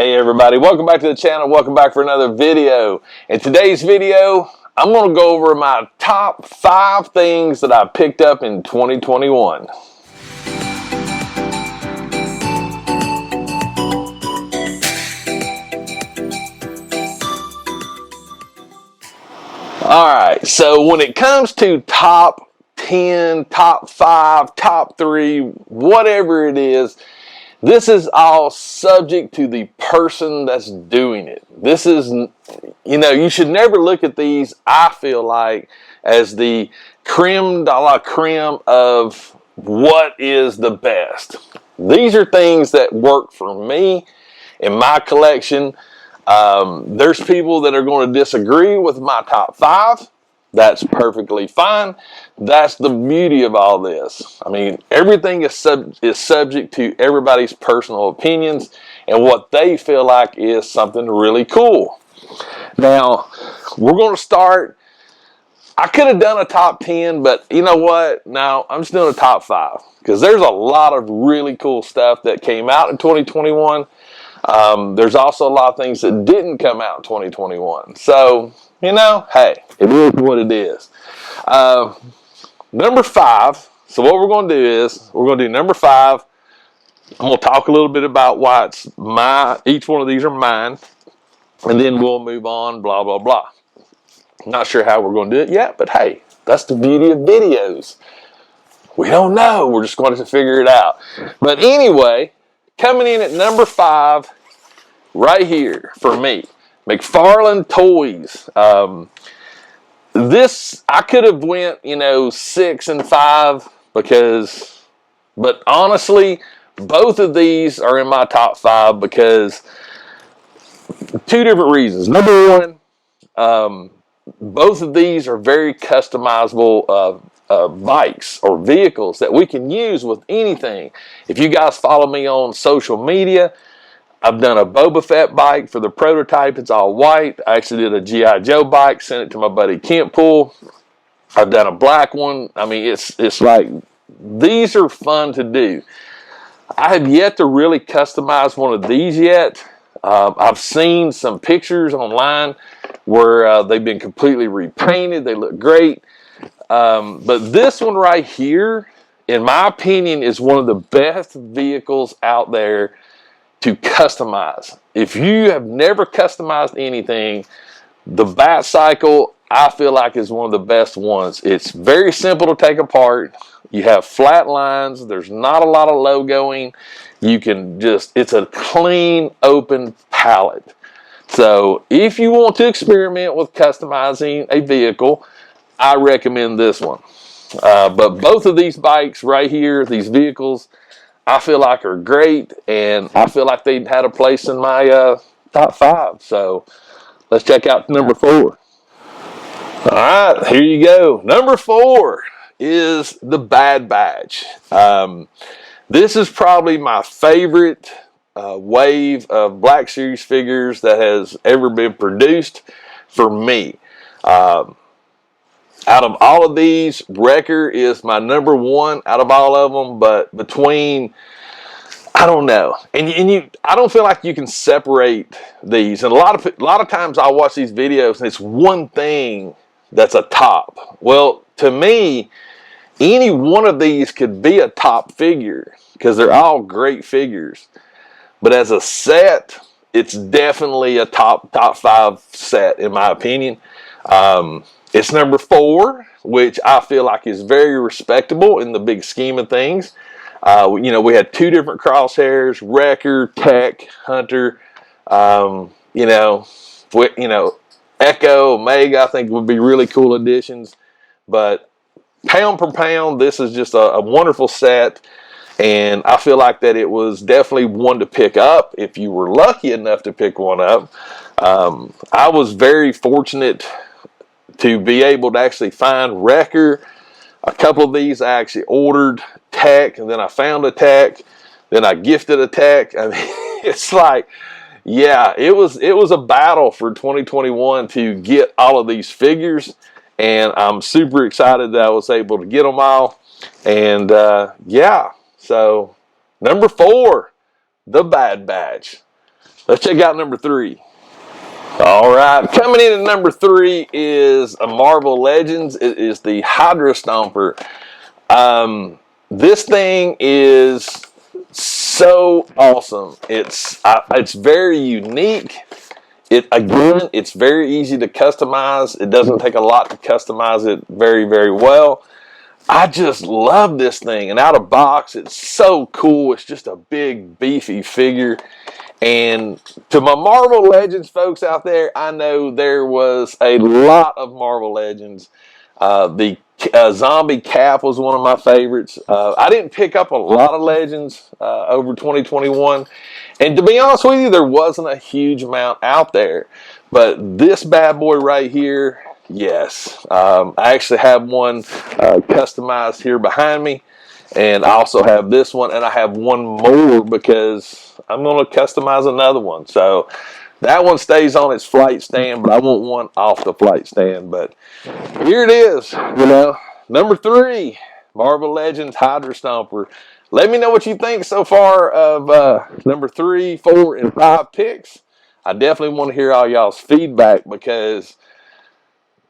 Hey everybody, welcome back to the channel. Welcome back for another video. In today's video, I'm going to go over my top 5 things that I picked up in 2021. Alright, so when it comes to top 10, top 5, top 3, whatever it is, this is all subject to the person that's doing it. This is, you should never look at these, I feel like, as the creme de la creme of what is the best. These are things that work for me in my collection. There's people that are going to disagree with my top 5. That's perfectly fine. That's the beauty of all this. I mean, everything is subject to everybody's personal opinions and what they feel like is something really cool. Now, we're going to start. I could have done a top 10, but you know what? Now, I'm just doing a top 5 because there's a lot of really cool stuff that came out in 2021. There's also a lot of things that didn't come out in 2021. So, hey, it is what it is. Number 5. So what we're going to do is, we're going to do number 5. I'm going to talk a little bit about why it's each one of these are mine. And then we'll move on, blah, blah, blah. Not sure how we're going to do it yet, but hey, that's the beauty of videos. We don't know. We're just going to figure it out. But anyway, coming in at number 5, right here for me, McFarlane Toys. This, I could have went, 6 and 5 but honestly, both of these are in my top 5 because 2 different reasons. Number 1, both of these are very customizable bikes or vehicles that we can use with anything. If you guys follow me on social media, I've done a Boba Fett bike for the prototype. It's all white. I actually did a G.I. Joe bike, sent it to my buddy Kentpool. I've done a black one. I mean, it's like, these are fun to do. I have yet to really customize one of these yet. I've seen some pictures online where they've been completely repainted. They look great. But this one right here, in my opinion, is one of the best vehicles out there to customize. If you have never customized anything, the Bat Cycle, I feel like, is one of the best ones. It's very simple to take apart. You have flat lines. There's not a lot of logoing. You can it's a clean, open palette. So if you want to experiment with customizing a vehicle, I recommend this one. But both of these bikes right here, these vehicles, I feel like are great, and I feel like they had a place in my top 5. So let's check out number 4. All right, here you go. Number 4 is the Bad Batch. This is probably my favorite wave of Black Series figures that has ever been produced for me. Out of all of these, Wrecker is my number 1 out of all of them, but between, I don't know, and I don't feel like you can separate these. And a lot of times I watch these videos and it's one thing that's a top. Well, to me, any one of these could be a top figure because they're all great figures. But as a set, it's definitely a top 5 set in my opinion. It's number 4, which I feel like is very respectable in the big scheme of things. We had 2 different crosshairs: Wrecker, Tech, Hunter. Echo, Omega, I think would be really cool additions. But pound per pound, this is just a wonderful set. And I feel like that it was definitely one to pick up if you were lucky enough to pick one up. I was very fortunate to be able to actually find Wrecker. A couple of these I actually ordered Tech, and then I found a Tech, then I gifted a Tech. I mean, it's like, yeah, it was a battle for 2021 to get all of these figures, and I'm super excited that I was able to get them all. And yeah, so number 4, the Bad Batch. Let's check out number 3. All right, coming in at number 3 is a Marvel Legends. It is the Hydra Stomper. This thing is so awesome. It's very unique. It's very easy to customize. It doesn't take a lot to customize it very, very well. I just love this thing. And out of box, it's so cool. It's just a big, beefy figure. And to my Marvel Legends folks out there, I know there was a lot of Marvel Legends. The Zombie Cap was one of my favorites. I didn't pick up a lot of Legends over 2021. And to be honest with you, there wasn't a huge amount out there. But this bad boy right here, yes. I actually have one customized here behind me. And I also have this one, and I have one more because I'm going to customize another one. So that one stays on its flight stand, but I want one off the flight stand. But here it is, number 3, Marvel Legends Hydra Stomper. Let me know what you think so far of number 3, 4, and 5 picks. I definitely want to hear all y'all's feedback because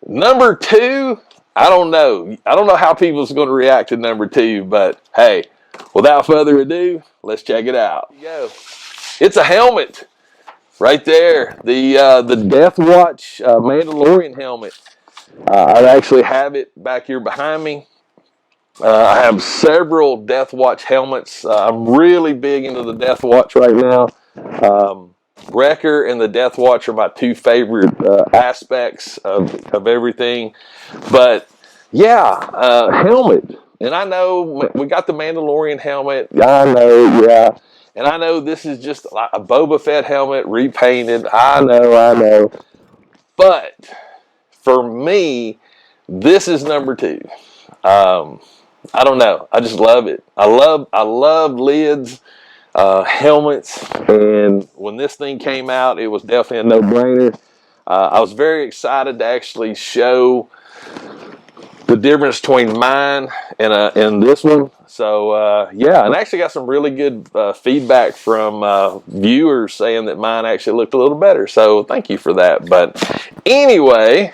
number 2, I don't know. I don't know how people's going to react to number 2, but hey, without further ado, let's check it out. Here you go. It's a helmet right there. The Death Watch Mandalorian helmet. I actually have it back here behind me. I have several Death Watch helmets. I'm really big into the Death Watch right now. Wrecker and the Death Watch are my 2 favorite aspects of everything. But yeah, helmet. And I know we got the Mandalorian helmet. I know, yeah. And I know this is just like a Boba Fett helmet repainted. I know. But for me, this is number 2. I don't know. I just love it. I love lids. Helmets, and when this thing came out, it was definitely a no-brainer. I was very excited to actually show the difference between mine and this one. So yeah, and I actually got some really good feedback from viewers saying that mine actually looked a little better. So thank you for that. But anyway,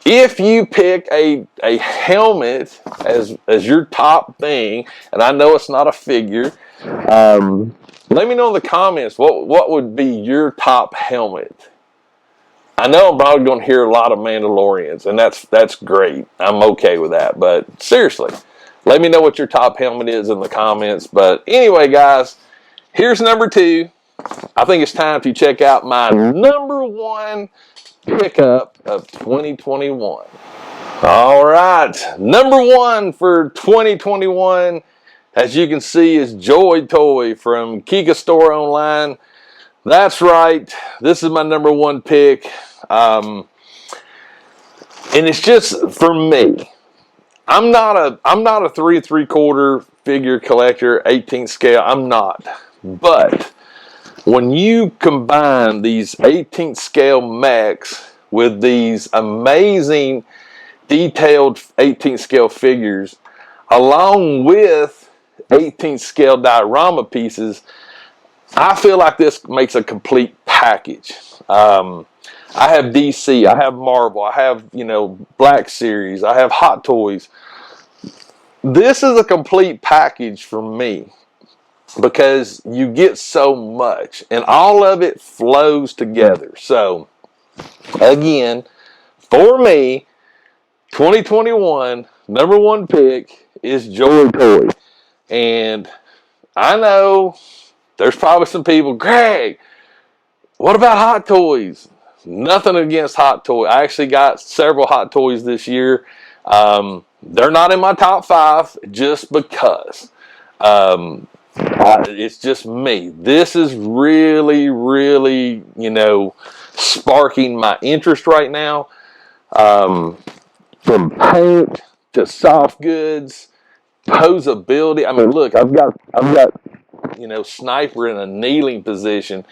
if you pick a helmet as your top thing, and I know it's not a figure, let me know in the comments what would be your top helmet. I know I'm probably going to hear a lot of Mandalorians, and that's great. I'm okay with that. But seriously, let me know what your top helmet is in the comments. But anyway, guys, here's number 2. I think it's time to check out my number 1 pickup of 2021. All right, number 1 for 2021, as you can see, is Joy Toy from Kika Store Online. That's right, this is my number 1 pick, and it's just for me. I'm not a 3 3/4 figure collector, 18th scale. I'm not, but when you combine these 18th scale mechs with these amazing detailed 18th scale figures, along with 18th scale diorama pieces, I feel like this makes a complete package. I have DC, I have Marvel, I have, Black Series, I have Hot Toys. This is a complete package for me because you get so much and all of it flows together. So again, for me, 2021 number 1 pick is Joy Toy. And I know there's probably some people, Greg, what about Hot Toys? Nothing against Hot Toys. I actually got several Hot Toys this year. They're not in my top 5 just because. It's just me. This is really, really, sparking my interest right now. From paint to soft goods, posability. I mean, look, I've got Sniper in a kneeling position.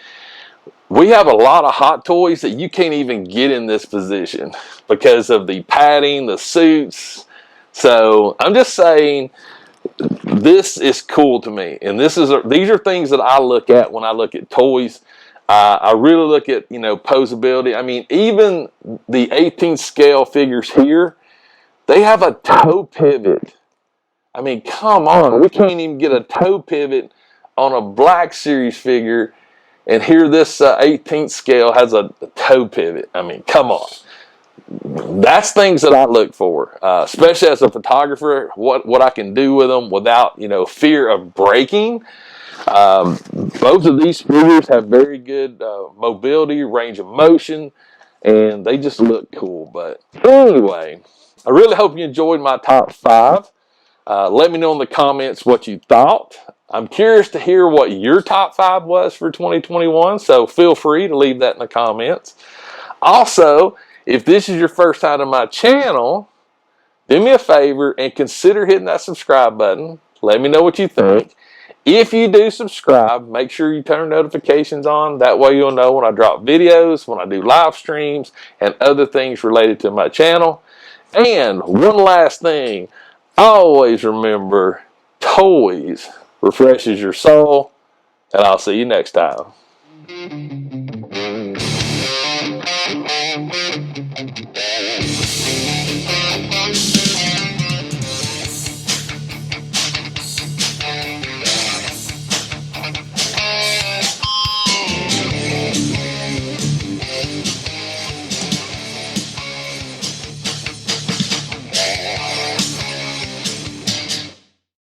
We have a lot of Hot Toys that you can't even get in this position because of the padding, the suits. So I'm just saying, this is cool to me, and these are things that I look at when I look at toys. I really look at, you know, posability. I mean, even the 18th scale figures here, they have a toe pivot. I mean, come on. We can't even get a toe pivot on a Black Series figure. And here this 18th scale has a toe pivot. I mean, come on. That's things that I look for, especially as a photographer, what I can do with them without, you know, fear of breaking. Both of these figures have very good mobility, range of motion, and they just look cool. But anyway, I really hope you enjoyed my top 5. Let me know in the comments what you thought. I'm curious to hear what your top 5 was for 2021, so feel free to leave that in the comments. Also, if this is your first time on my channel, do me a favor and consider hitting that subscribe button. Let me know what you think. If you do subscribe, make sure you turn notifications on. That way you'll know when I drop videos, when I do live streams, and other things related to my channel. And one last thing, always remember, toys refreshes your soul, and I'll see you next time.